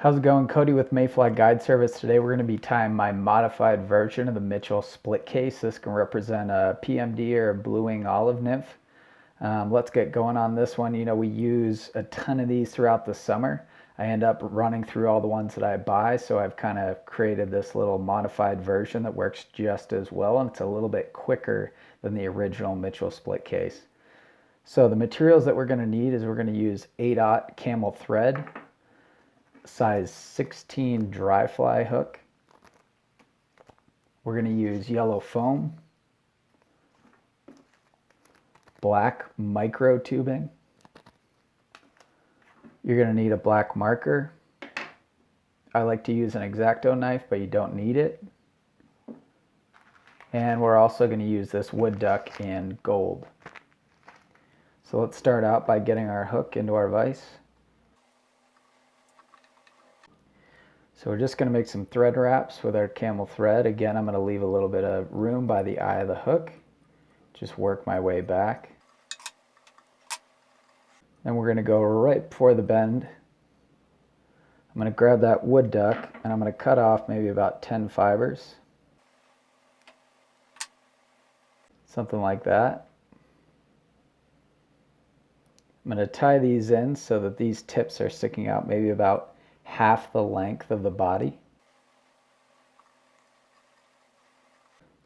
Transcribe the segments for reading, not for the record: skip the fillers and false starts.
How's it going? Cody with Mayfly Guide Service. Today we're going to be tying my modified version of the Mitchell split case. This can represent a PMD or a blue wing olive nymph. Let's get going on this one. You know, we use a ton of these throughout the summer. I end up running through all the ones that I buy, so I've kind of created this little modified version that works just as well, and it's a little bit quicker than the original Mitchell split case. So the materials that we're going to need is we're going to use 8/0 camel thread, size 16 dry fly hook. We're going to use yellow foam, black micro tubing. You're going to need a black marker. I like to use an X-Acto knife, but you don't need it. And we're also going to use this wood duck in gold. So let's start out by getting our hook into our vise. So we're just going to make some thread wraps with our camel thread. Again, I'm going to leave a little bit of room by the eye of the hook. Just work my way back. Then we're going to go right before the bend. I'm going to grab that wood duck and I'm going to cut off maybe about 10 fibers. Something like that. I'm going to tie these in so that these tips are sticking out maybe about half the length of the body.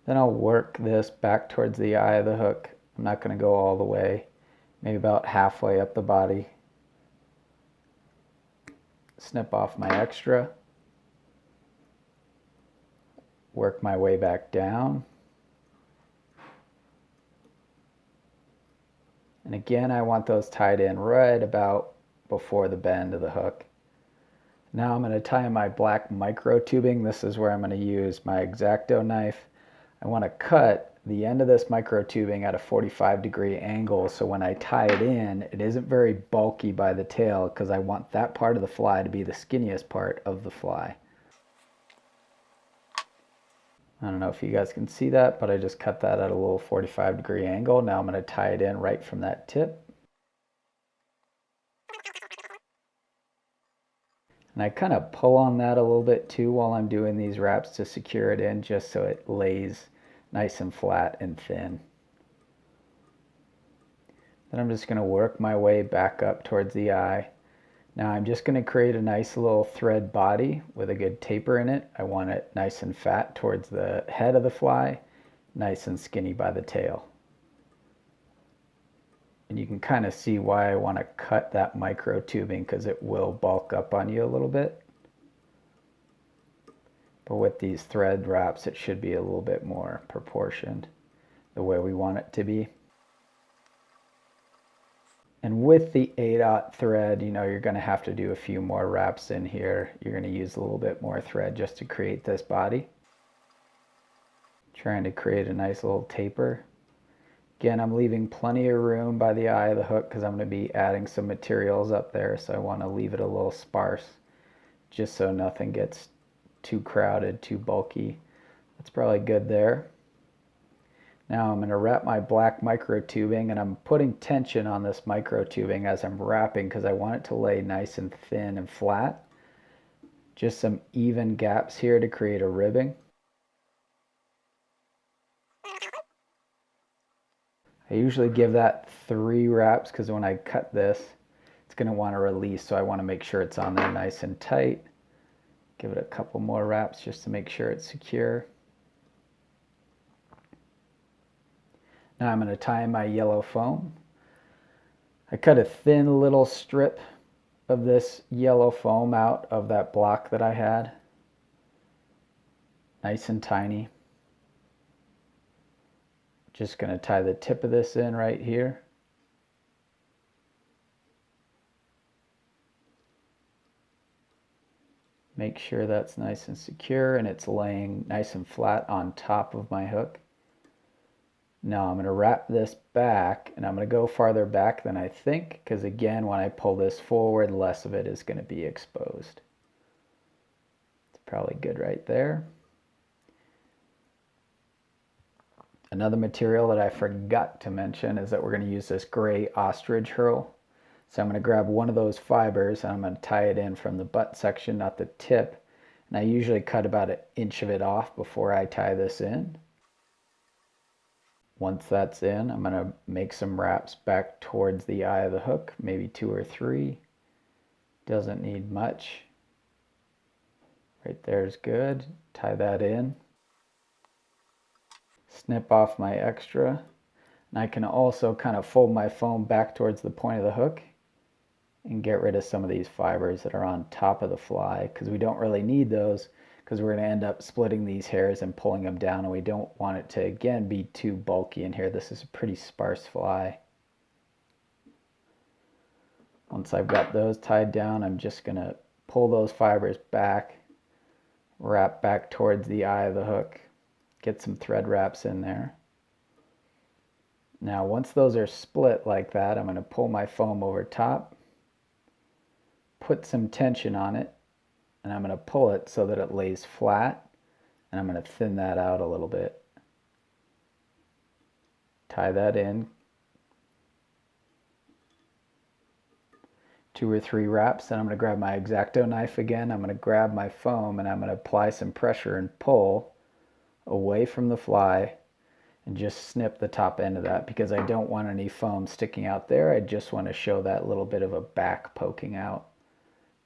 Then I'll work this back towards the eye of the hook. I'm not going to go all the way, maybe about halfway up the body. Snip off my extra. Work my way back down. And again, I want those tied in right about before the bend of the hook. Now I'm going to tie in my black micro tubing. This is where I'm going to use my X-Acto knife. I want to cut the end of this micro tubing at a 45-degree angle, so when I tie it in, it isn't very bulky by the tail, because I want that part of the fly to be the skinniest part of the fly. I don't know if you guys can see that, but I just cut that at a little 45-degree angle. Now I'm going to tie it in right from that tip. And I kind of pull on that a little bit too while I'm doing these wraps to secure it in, just so it lays nice and flat and thin. Then I'm just going to work my way back up towards the eye. Now I'm just going to create a nice little thread body with a good taper in it. I want it nice and fat towards the head of the fly, nice and skinny by the tail. And you can kind of see why I want to cut that micro tubing, because it will bulk up on you a little bit. But with these thread wraps, it should be a little bit more proportioned the way we want it to be. And with the 8/0 thread, you know, you're going to have to do a few more wraps in here. You're going to use a little bit more thread just to create this body. Trying to create a nice little taper. Again, I'm leaving plenty of room by the eye of the hook because I'm going to be adding some materials up there, so I want to leave it a little sparse just so nothing gets too crowded, too bulky. That's probably good there. Now I'm going to wrap my black micro tubing, and I'm putting tension on this micro tubing as I'm wrapping because I want it to lay nice and thin and flat. Just some even gaps here to create a ribbing. I usually give that 3 wraps because when I cut this, it's going to want to release, so I want to make sure it's on there nice and tight. Give it a couple more wraps just to make sure it's secure. Now I'm going to tie in my yellow foam. I cut a thin little strip of this yellow foam out of that block that I had. Nice and tiny. Just going to tie the tip of this in right here. Make sure that's nice and secure and it's laying nice and flat on top of my hook. Now I'm going to wrap this back, and I'm going to go farther back than I think, because again, when I pull this forward, less of it is going to be exposed. It's probably good right there. Another material that I forgot to mention is that we're going to use this gray ostrich herl. So I'm going to grab one of those fibers and I'm going to tie it in from the butt section, not the tip. And I usually cut about an inch of it off before I tie this in. Once that's in, I'm going to make some wraps back towards the eye of the hook, maybe 2 or 3. Doesn't need much. Right there is good. Tie that in. Snip off my extra. And I can also kind of fold my foam back towards the point of the hook and get rid of some of these fibers that are on top of the fly, because we don't really need those, because we're going to end up splitting these hairs and pulling them down, and we don't want it to again be too bulky in here. This is a pretty sparse fly. Once I've got those tied down, I'm just going to pull those fibers back, wrap back towards the eye of the hook, get some thread wraps in there. Now once those are split like that, I'm going to pull my foam over top, put some tension on it, and I'm going to pull it so that it lays flat, and I'm going to thin that out a little bit. Tie that in. 2 or 3 wraps, and I'm going to grab my X-Acto knife again. I'm going to grab my foam and I'm going to apply some pressure and pull away from the fly and just snip the top end of that, because I don't want any foam sticking out there. I just want to show that little bit of a back poking out.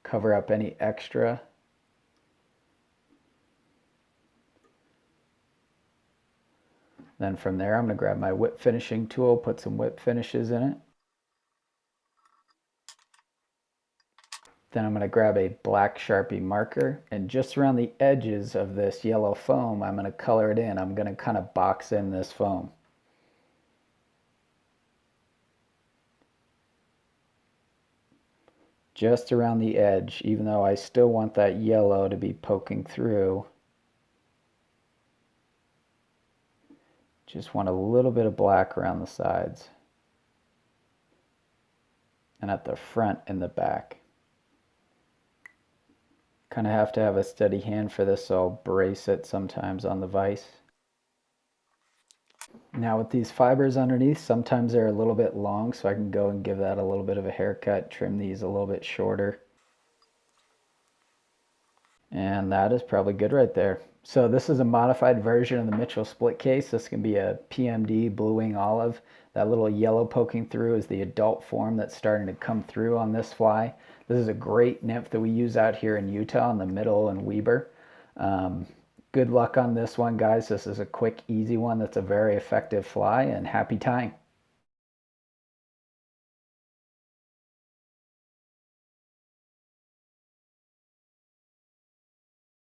Cover up any extra. Then from there, I'm going to grab my whip finishing tool, put some whip finishes in it. Then I'm going to grab a black Sharpie marker, and just around the edges of this yellow foam, I'm going to color it in. I'm going to kind of box in this foam. Just around the edge, even though I still want that yellow to be poking through. Just want a little bit of black around the sides and at the front and the back. Kind of have to have a steady hand for this, so I'll brace it sometimes on the vise. Now with these fibers underneath, sometimes they're a little bit long, so I can go and give that a little bit of a haircut, trim these a little bit shorter. And that is probably good right there. So this is a modified version of the Mitchell split case. This can be a PMD Blue Wing Olive. That little yellow poking through is the adult form that's starting to come through on this fly. This is a great nymph that we use out here in Utah in the Middle and Weber. Good luck on this one, guys. This is a quick, easy one that's a very effective fly, and happy tying.